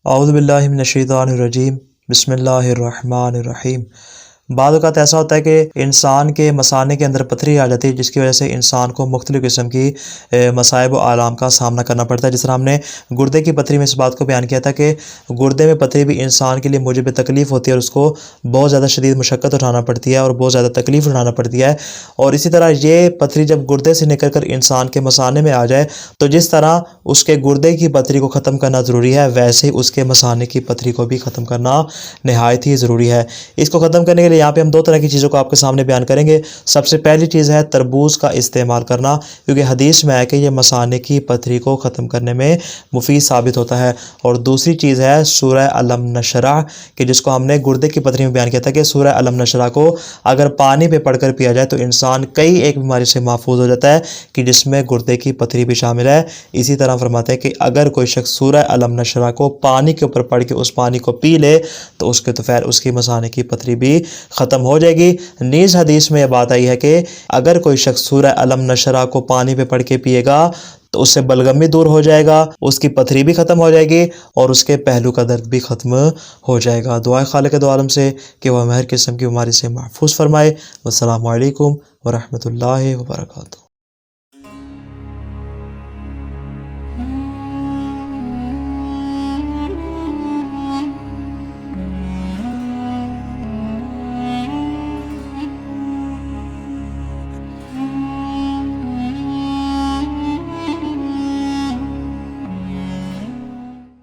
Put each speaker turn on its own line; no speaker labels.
औज़ु बिल्लाहि मिनश्शैतानिर्रजीम बिस्मिल्लाहिर्रहमानिर्रहीम। बाद औक़ात ऐसा होता है कि इंसान के मसाने के अंदर पथरी आ जाती है, जिसकी वजह से इंसान को मुख्तलिफ़ किस्म की मसाइब व आलाम का सामना करना पड़ता है। जिस तरह हमने गुर्दे की पथरी में इस बात को बयान किया था कि गुर्दे में पथरी भी इंसान के लिए मूजिब तकलीफ़ होती है और उसको बहुत ज़्यादा शदीद मशक्क़त उठाना पड़ती है और बहुत ज़्यादा तकलीफ़ उठाना पड़ती है। और इसी तरह ये पथरी जब गुर्दे से निकल कर इंसान के मसाने में आ जाए, तो जिस तरह उसके गुर्दे की पथरी को ख़त्म करना ज़रूरी है, वैसे ही उसके मसाने की पथरी को भी ख़त्म करना नहायत ही ज़रूरी है। इसको ख़त्म करने के लिए यहाँ पे हम दो तरह की चीज़ों को आपके सामने बयान करेंगे। सबसे पहली चीज़ है तरबूज का इस्तेमाल करना, क्योंकि हदीस में है कि यह मसाने की पथरी को ख़त्म करने में मुफीद साबित होता है। और दूसरी चीज़ है सूरह अलम नशरह, कि जिसको हमने गुर्दे की पथरी में बयान किया था कि सूरह अलम नशरह को अगर पानी पे पढ़कर पिया जाए तो इंसान कई एक बीमारी से महफूज हो जाता है, कि जिसमें गुर्दे की पथरी भी शामिल है। इसी तरह फरमाते हैं कि अगर कोई शख्स सूरह अलम नशरह को पानी के ऊपर पढ़ के उस पानी को पी ले तो उसके तो फिर उसकी मसाने की पथरी भी ख़त्म हो जाएगी। नीज़ हदीस में यह बात आई है कि अगर कोई शख्स सूरह अलम नशरह को पानी पे पढ़ के पिएगा तो उससे बलगम भी दूर हो जाएगा, उसकी पथरी भी ख़त्म हो जाएगी और उसके पहलू का दर्द भी ख़त्म हो जाएगा। दुआ खालिक दो आलम से कि वह हर किस्म की बीमारी से महफूज फरमाए। वस्सलामु अलैकुम व रहमतुल्लाहि व बरकातुहू।